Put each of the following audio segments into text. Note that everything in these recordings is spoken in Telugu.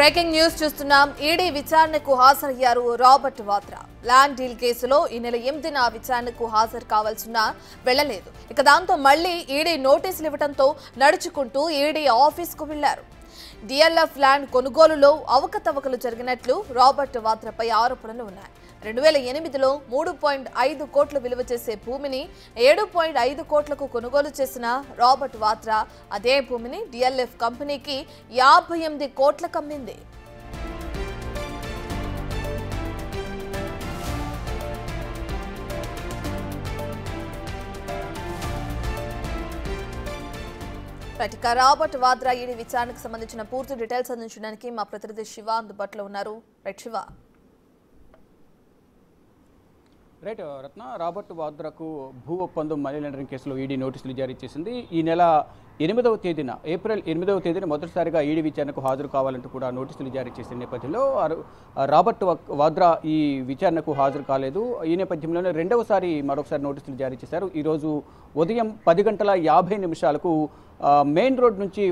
బ్రేకింగ్ న్యూస్ చూస్తున్నాం. ఈడీ విచారణకు హాజరయ్యారు రాబర్ట్ వాద్రా. ల్యాండ్ డీల్ కేసులో ఈ నెల 8న విచారణకు హాజరు కావాల్సిన వెళ్లలేదు. ఇక దాంతో మళ్లీ ఈడీ నోటీసులు ఇవ్వడంతో నడుచుకుంటూ ఈడీ ఆఫీస్కు వెళ్లారు. డిఎల్ఎఫ్ ల్యాండ్ కొనుగోలులో అవకతవకలు జరిగినట్లు రాబర్ట్ వాద్రాపై ఆరోపణలు ఉన్నాయి. 2008లో 3.5 కోట్లు విలువ చేసే భూమిని 7.5 కోట్లకు కొనుగోలు చేసిన రాబర్ట్ వాద్రా అదే భూమిని డిఎల్ఎఫ్ కంపెనీకి 58 కోట్లకు అమ్మింది. రాబర్ట్ వాద్రా ఈడీ విచారణకు సంబంధించిన పూర్తి డీటెయిల్స్ అందించడానికి మా ప్రతినిధి శివ అందుబాటులో ఉన్నారు. శివ. రైట్ రత్న, రాబర్ట్ వాద్రాకు భూ ఒప్పందం మనీ లాండరింగ్ కేసులో ఈడీ నోటీసులు జారీ చేసింది. ఈ నెల 8వ తేదీన ఏప్రిల్ 8వ తేదీన మొదటిసారిగా ఈడీ విచారణకు హాజరు కావాలంటూ కూడా నోటీసులు జారీ చేసిన నేపథ్యంలో రాబర్ట్ వాద్రా ఈ విచారణకు హాజరు కాలేదు. ఈ నేపథ్యంలోనే మరొకసారి నోటీసులు జారీ చేశారు. ఈరోజు ఉదయం 10:50 మెయిన్ రోడ్ నుంచి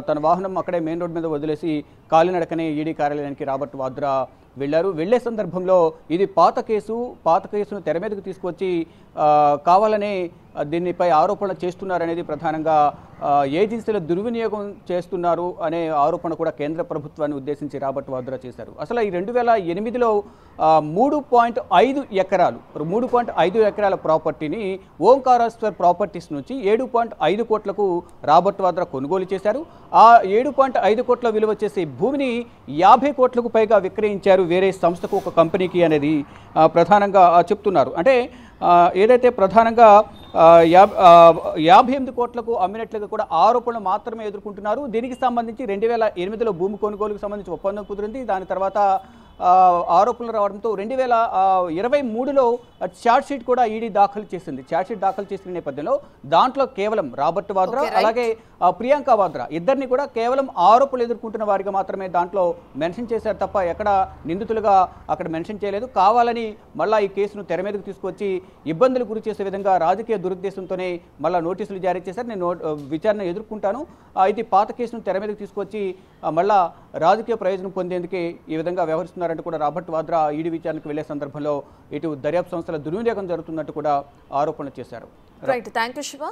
తన వాహనం అక్కడే మెయిన్ రోడ్ మీద వదిలేసి కాలినడకనే ఈడీ కార్యాలయానికి రాబర్ట్ వాద్రా వెళ్లే సందర్భంలో ఇది పాత కేసును తెర మీదకు తీసుకొచ్చి కావాలనే దీనిపై ఆరోపణలు చేస్తున్నారనేది ప్రధానంగా ఏజెన్సీల దుర్వినియోగం చేస్తున్నారు అనే ఆరోపణ కూడా కేంద్ర ప్రభుత్వాన్ని ఉద్దేశించి రాబర్ట్ వాద్రా చేశారు. అసలు ఈ 2008లో 3.5 ఎకరాల ప్రాపర్టీని ఓంకారేశ్వర్ ప్రాపర్టీస్ నుంచి 7.5 కోట్లకు రాబర్ట్ వాద్రా కొనుగోలు చేశారు. ఆ 7.5 కోట్ల విలువ చేసే భూమిని 50 కోట్లకు పైగా విక్రయించారు వేరే సంస్థకు, ఒక కంపెనీకి అనేది ప్రధానంగా చెప్తున్నారు. అంటే ఏదైతే ప్రధానంగా 58 కోట్లకు అమ్మినట్లుగా కూడా ఆరోపణలు మాత్రమే ఎదుర్కొంటున్నారు. దీనికి సంబంధించి 2008లో భూమి కొనుగోలుకు సంబంధించి ఒప్పందం కుదిరింది. దాని తర్వాత ఆరోపణలు రావడంతో 2023లో ఛార్జ్షీట్ కూడా ఈడీ దాఖలు చేసింది. ఛార్జ్షీట్ దాఖలు చేసిన నేపథ్యంలో దాంట్లో కేవలం రాబర్ట్ వాద్రా అలాగే ప్రియాంక వాద్రా ఇద్దరిని కూడా కేవలం ఆరోపణలు ఎదుర్కొంటున్న వారిగా మాత్రమే దాంట్లో మెన్షన్ చేశారు తప్ప ఎక్కడ నిందితులుగా అక్కడ మెన్షన్ చేయలేదు. కావాలని మళ్ళీ ఈ కేసును తెర మీదకు తీసుకొచ్చి ఇబ్బందులు గురి చేసే విధంగా రాజకీయ దురుద్దేశంతోనే మళ్ళీ నోటీసులు జారీ చేశారు. నేను విచారణ ఎదుర్కొంటాను, అయితే పాత కేసును తెర మీదకు తీసుకొచ్చి మళ్ళా రాజకీయ ప్రయోజనం పొందేందుకే ఈ విధంగా వ్యవహరిస్తున్నారంటూ కూడా రాబర్ట్ వాద్రా ఈడీ విచారణకు వెళ్లే సందర్భంలో ఇటు దర్యాప్తు సంస్థల దుర్వినియోగం జరుగుతున్నట్టు కూడా ఆరోపణలు చేశారు. Right, thank you Shiva.